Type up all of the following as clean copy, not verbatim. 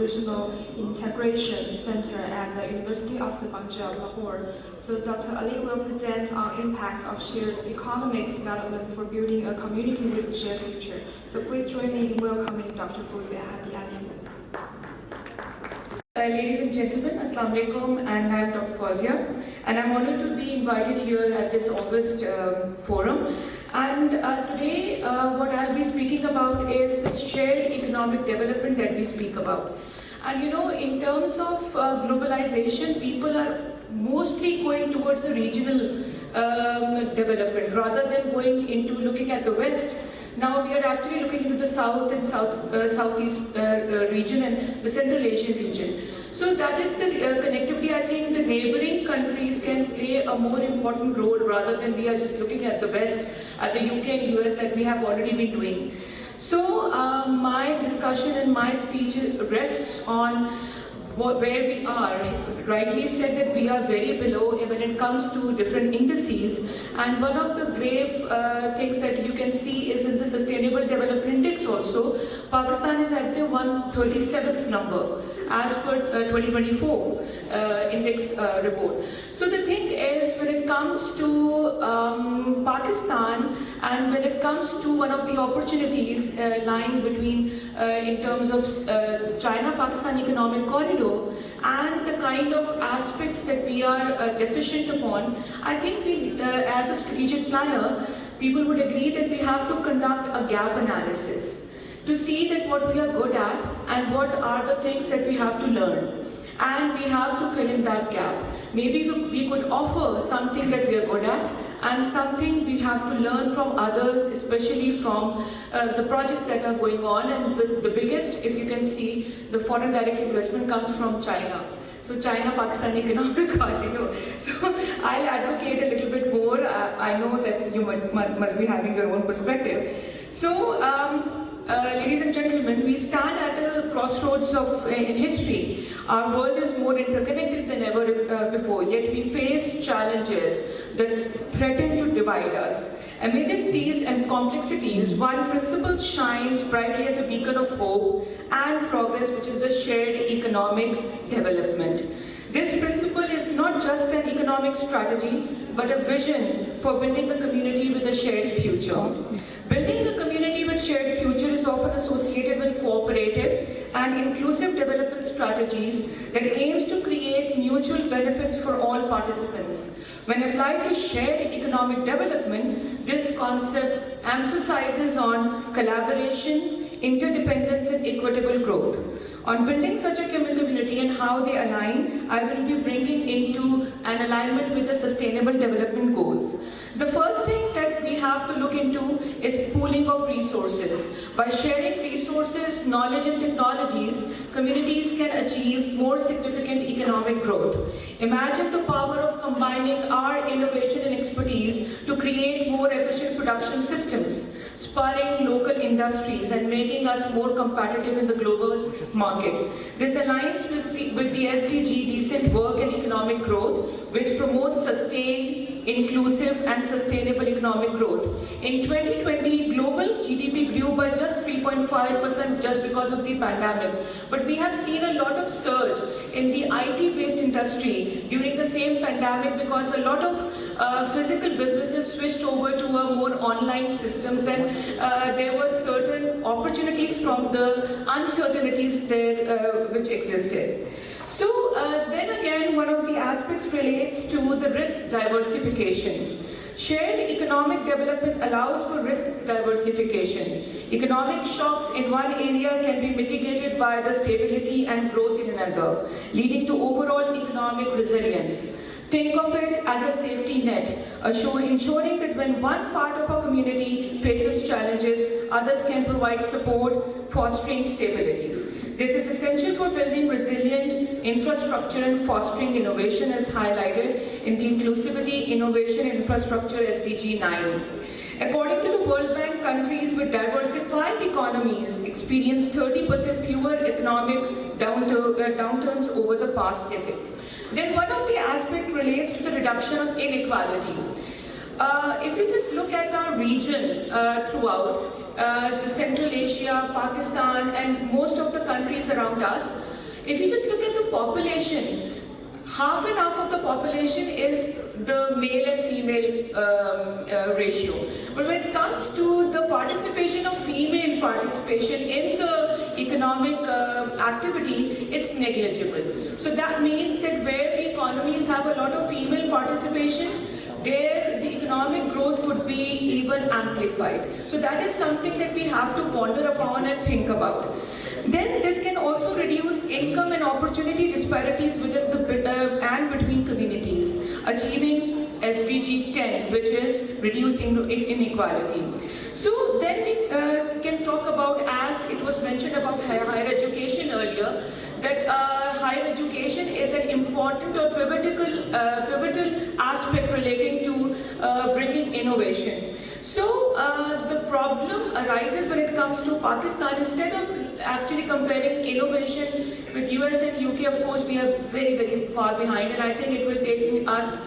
Regional Integration Center at the University of the Punjab, Lahore. So Dr. Ali will present on impact of shared economic development for building a community with shared future. So please join me in welcoming Dr. Fawzia Hadi Ali. Ladies and gentlemen, Assalamu alaikum, and I am Dr. Fawzia, and I'm honored to be invited here at this August forum. And today, what I'll be speaking about is this shared economic development that we speak about. And you know, in terms of globalization, people are mostly going towards the regional development rather than going into looking at the West. Now we are actually looking into the South and Southeast region and the Central Asian region. So that is the connectivity. I think the neighboring countries can play a more important role rather than we are just looking at the West, at the UK and US that we have already been doing. So my discussion and my speech rests on where we are. Rightly said that we are very below when it comes to different indices, and one of the grave things that you can see is in the Sustainable Development Index also. Pakistan is at the 137th number as per 2024 index report. So the thing is, when it comes to Pakistan and when it comes to one of the opportunities lying between in terms of China-Pakistan economic corridor and the kind of aspects that we are deficient upon, I think we, as a strategic planner, people would agree that we have to conduct a gap analysis to see that what we are good at and what are the things that we have to learn. And we have to fill in that gap. Maybe we could offer something that we are good at and something we have to learn from others, especially from the projects that are going on. And the biggest, if you can see, the foreign direct investment comes from China. So China-Pakistan economic corridor. So I'll advocate a little bit more. I know that you must be having your own perspective. So ladies and gentlemen, we stand at a crossroads in history. Our world is more interconnected than ever before, yet we face challenges that threaten to divide us. Amidst these complexities, one principle shines brightly as a beacon of hope and progress, which is the shared economic development. This principle is not just an economic strategy, but a vision for building a community with a shared future. Building a community with shared future is often associated with cooperative and inclusive development strategies that aims to create mutual benefits for all participants. When applied to shared economic development, this concept emphasizes on collaboration, interdependence, and equitable growth. On building such a community and how they align, I will be bringing into an alignment with the Sustainable Development Goals. The first thing that we have to look into is pooling of resources. By sharing resources, knowledge and technologies, communities can achieve more significant economic growth. Imagine the power of combining our innovation and expertise to create more efficient production systems, spurring local industries and making us more competitive in the global market. This aligns with the SDG Decent Work and Economic Growth, which promotes sustained, inclusive and sustainable economic growth. In 2020, global GDP grew by just 3.5% just because of the pandemic. But we have seen a lot of surge in the IT-based industry during the same pandemic because a lot of physical businesses switched over to a more online systems, and there were certain opportunities from the uncertainties there which existed. So then again, one of the aspects relates to the risk diversification. Shared economic development allows for risk diversification. Economic shocks in one area can be mitigated by the stability and growth in another, leading to overall economic resilience. Think of it as a safety net, ensuring that when one part of a community faces challenges, others can provide support, fostering stability. This is essential for building resilient infrastructure and fostering innovation, as highlighted in the Inclusivity, Innovation, and Infrastructure SDG 9. According to the World Bank, countries with diversified economies experience 30% fewer economic downturns over the past decade. Then one of the aspects relates to the reduction of inequality. If you just look at our region throughout, the Central Asia, Pakistan, and most of the countries around us, If you just look at the population, half and half of the population is the male and female ratio. But when it comes to the participation of female participation in the economic activity, it's negligible. So that means that where the economies have a lot of female participation, there the economic growth could be even amplified. So that is something that we have to ponder upon and think about. Then this can also reduce income and opportunity disparities within the and between communities, achieving SDG 10, which is reduced inequality. So then we can talk about, as it was mentioned about higher education earlier, that higher education is an important or pivotal aspect relating to bringing innovation. So the problem arises when it comes to Pakistan. Instead of actually comparing innovation with US and UK, of course we are very, very far behind, and I think it will take us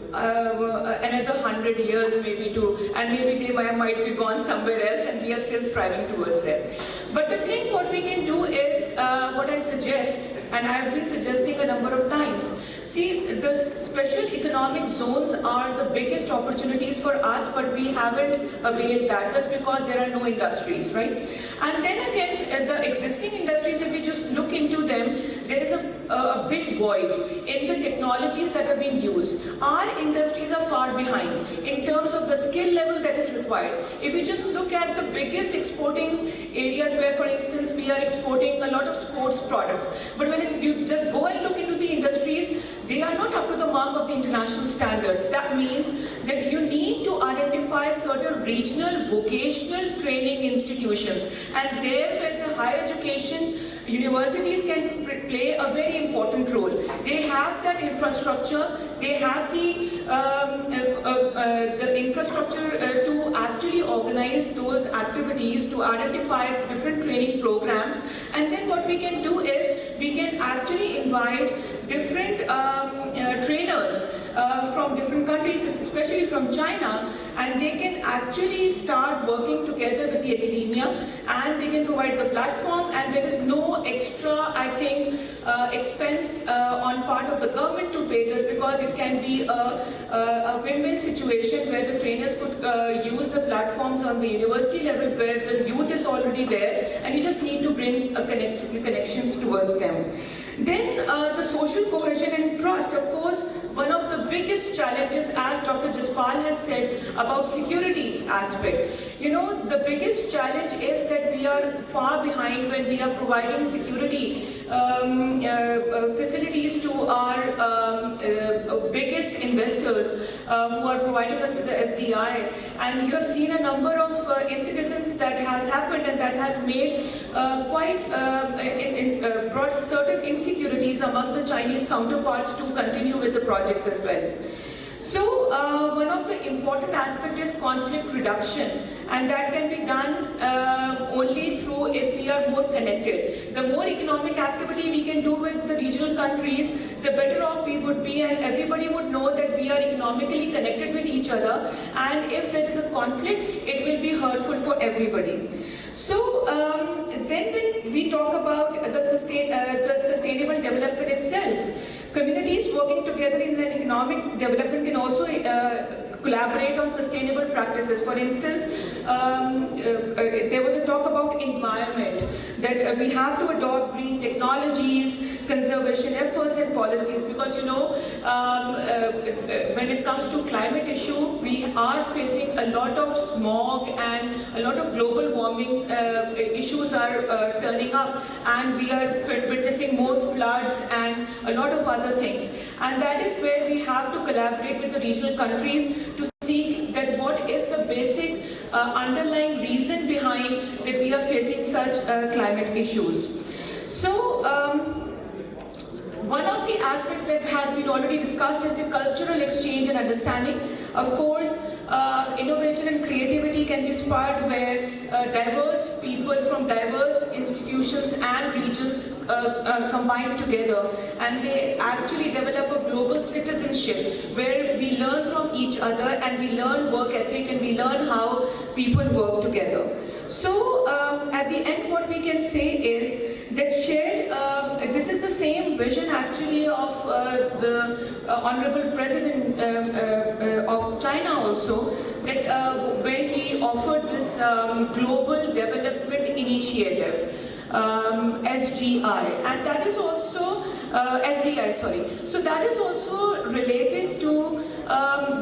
another 100 years maybe to, and maybe they might be gone somewhere else, and we are still striving towards that. But the thing what we can do is what I suggest, and I have been suggesting a number of times. See, the special economic zones are the biggest opportunities for us, but we haven't availed that just because there are no industries, right? And then again, the existing industries, if we just look into them, there is a big void in the technologies that are being used. Our industries are far behind in terms of the skill level that is required. If we just look at the biggest exporting areas where, for instance, we are exporting a lot of sports products, but when you just go and look into the industries, they are not up to the mark of the international standards. That means that you need to identify certain regional vocational training institutions, and there where the higher education universities can play a very important role. They have that infrastructure, they have the infrastructure to actually organize those activities, to identify different training programs, and then what we can do is we can actually invite different trainers from different countries, especially from China, and they can actually start working together with the academia, and they can provide the platform, and there is no extra, I think, expense on part of the government to pay, just because it can be a win-win situation where the trainers could use the platforms on the university level where the youth is already there, and you just need to bring connections towards them. Then the social cohesion and trust, of course, one of the biggest challenges, as Dr. Jaspal has said, about security aspect. You know, the biggest challenge is that we are far behind when we are providing security facilities to our biggest investors who are providing us with the FDI. And you have seen a number of incidents that has happened, and that has made brought certain insecurities among the Chinese counterparts to continue with the projects as well. So one of the important aspects is conflict reduction, and that can be done only through if we are more connected. The more economic activity we can do with the regional countries, the better off we would be, and everybody would know that we are economically connected with each other, and if there is a conflict, it will be hurtful for everybody. So then when we talk about the sustainable development itself, communities working together in an economic development can also collaborate on sustainable practices. For instance, there was a talk about environment, that we have to adopt green technologies, conservation efforts and policies, because you know, when it comes to climate issue, we are facing a lot of smog and a lot of global warming issues are turning up, and we are witnessing more floods and a lot of other things. And that is where we have to collaborate with the regional countries to see that what is the basic underlying reason behind that we are facing such climate issues. So one of the aspects that has been already discussed is the cultural exchange and understanding. Of course, innovation and creativity can be spurred where diverse people from diverse institutions and regions combine together, and they actually develop a global citizenship where we learn from each other, and we learn work ethic, and we learn how people work together. So at the end, what we can say is that shared, this is the vision actually of the Honorable President of China also, that where he offered this Global Development Initiative, SGI, and that is also SDI, sorry. So that is also related to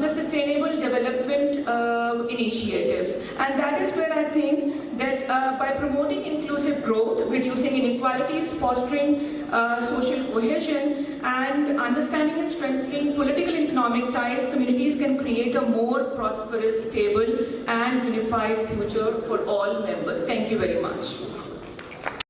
the Sustainable Development Initiatives, and that is where I think that by promoting inclusive growth, reducing inequalities, fostering social cohesion, and understanding and strengthening political and economic ties, communities can create a more prosperous, stable, and unified future for all members. Thank you very much.